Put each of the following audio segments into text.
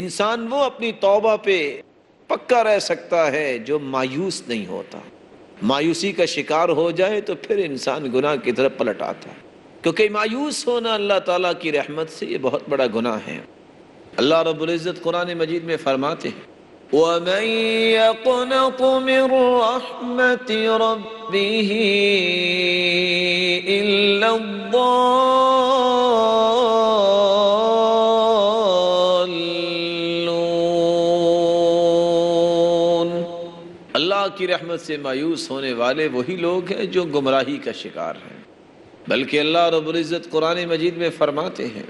انسان وہ اپنی توبہ پہ پکا رہ سکتا ہے جو مایوس نہیں ہوتا۔ مایوسی کا شکار ہو جائے تو پھر انسان گناہ کی طرف پلٹ آتا ہے، کیونکہ مایوس ہونا اللہ تعالیٰ کی رحمت سے یہ بہت بڑا گناہ ہے۔ اللہ رب العزت قرآن مجید میں فرماتے ہیں وَمَن يَقْنَطُ مِن رَحْمَةِ رَبِّهِ إِلَّا الضَّالُّونَ۔ اللہ کی رحمت سے مایوس ہونے والے وہی لوگ ہیں جو گمراہی کا شکار ہیں۔ بلکہ اللہ رب العزت قرآن مجید میں فرماتے ہیں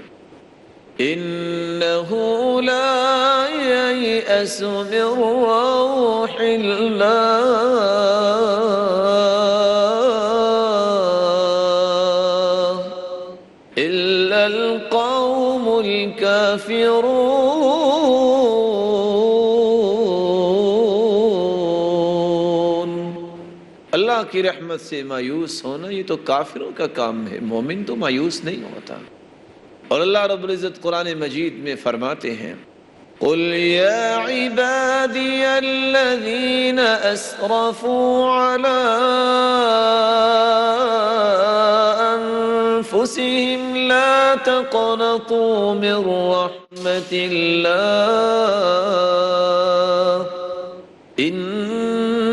إِنَّهُ لَا يَيْأَسُ مِن رَّوْحِ اللَّهِ إِلَّا الْقَوْمُ الْكَافِرُونَ۔ اللہ کی رحمت سے مایوس ہونا یہ تو کافروں کا کام ہے، مومن تو مایوس نہیں ہوتا۔ اور اللہ رب العزت قرآن مجید میں فرماتے ہیں قُلْ يَا عِبَادِيَ الَّذِينَ أَسْرَفُوا عَلَىٰ أَنفُسِهِمْ لَا تَقْنَطُوا مِن رَّحْمَةِ اللَّهِ إِنَّ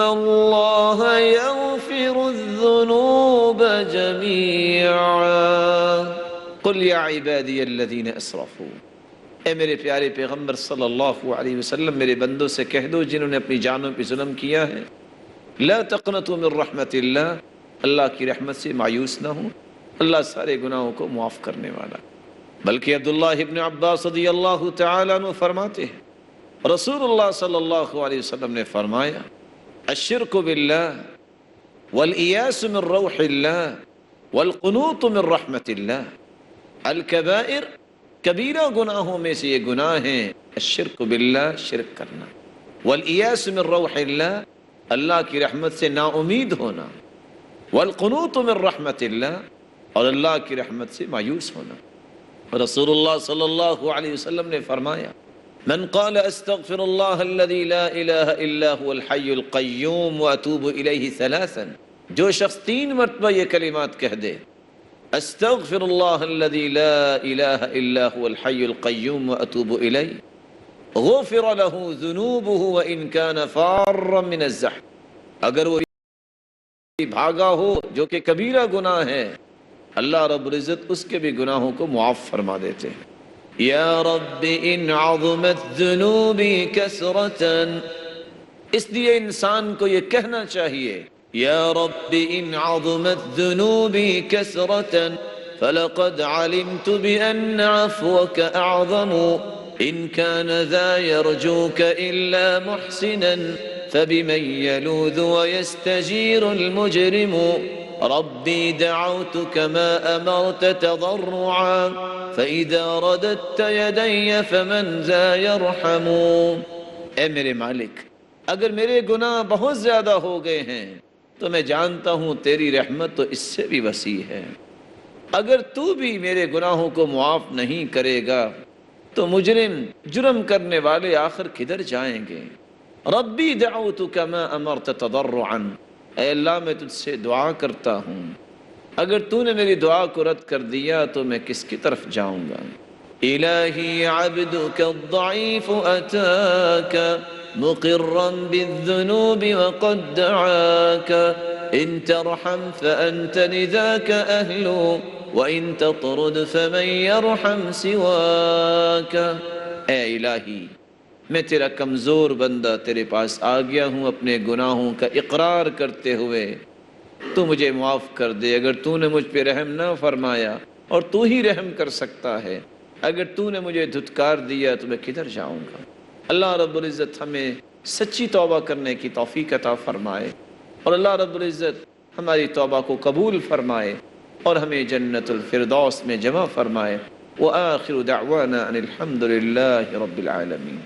اللَّهَ يَغْفِرُ الذُّنُوبَ جَمِيعًا۔ قُلْ يَا عِبَادِيَ الَّذِينَ أَسْرَفُوا، اے میرے پیارے پیغمبر صلی اللہ علیہ وسلم میرے بندوں سے کہہ دو جنہوں نے اپنی جانوں پہ ظلم کیا ہے، لا تقنطوا من رحمت اللہ، اللہ کی رحمت سے مایوس نہ ہوں، اللہ سارے گناہوں کو معاف کرنے والا۔ بلکہ عبداللہ ابن عباس رضی اللہ تعالیٰ عنہ فرماتے ہیں رسول اللہ صلی اللہ علیہ وسلم نے فرمایا الشرک باللہ والإیاس من روح اللہ والقنوط من رحمت اللہ، الکبائر کبیرہ گناہوں میں سے یہ گناہ ہیں الشرک باللہ، شرک کرنا، والإیاس من روح اللہ، اللہ کی رحمت سے نا امید ہونا، والقنوط من رحمت اللہ، اور اللہ کی رحمت سے مایوس ہونا۔ رسول اللہ صلی اللہ علیہ وسلم نے فرمایا من قال استغفر اللہ الذی لا الہ الا هو الحی القیوم واتوب الیہ ثلاثا، جو شخص 3 مرتبہ یہ کلمات کہہ دے استغفر اللہ الذی لا الہ الا هو الحی القیوم واتوب الیہ غفر له ذنوبه وان كان فارا من الزحف، اگر وہ بھاگا ہو جو کہ کبیرہ گناہ ہے اللہ رب العزت اس کے بھی گناہوں کو معاف فرما دیتے ہیں۔ یا رب ان عظمت ذنوبی کثرتاً، اس لیے انسان کو یہ کہنا چاہیے یا رب ان عظمت ذنوبی کثرتاً فلقد علمت بأن عفوك اعظم ان كان ذا يرجوك الا محسنا فبمن يلوذ ويستجير المجرم ربي دعوتك ما أمرت تضرعا فإذا رددت يدي فمن ذا يرحم۔ اے میرے مالک، اگر میرے گناہ بہت زیادہ ہو گئے ہیں تو میں جانتا ہوں تیری رحمت تو اس سے بھی وسیع ہے، اگر تو بھی میرے گناہوں کو معاف نہیں کرے گا تو مجرم، جرم کرنے والے آخر کدھر جائیں گے؟ ربی دعوتک ما امرت تضرعا، اے اللہ میں تجھ سے دعا کرتا ہوں، اگر تو نے میری دعا کو رد کر دیا تو میں کس کی طرف جاؤں گا؟ الہی عبدک الضعیف اتاک مقرا بالذنوب وقد دعاک ان ترحم فانت لذاک اہل وان تطرد فمن يرحم سواک۔ اے الہی میں تیرا کمزور بندہ تیرے پاس آ گیا ہوں اپنے گناہوں کا اقرار کرتے ہوئے، تو مجھے معاف کر دے، اگر تو نے مجھ پہ رحم نہ فرمایا اور تو ہی رحم کر سکتا ہے، اگر تو نے مجھے دھتکار دیا تو میں کدھر جاؤں گا؟ اللہ رب العزت ہمیں سچی توبہ کرنے کی توفیق عطا فرمائے، اور اللہ رب العزت ہماری توبہ کو قبول فرمائے اور ہمیں جنت الفردوس میں جمع فرمائے۔ وآخر دعوانا ان الحمد للہ رب العالمین۔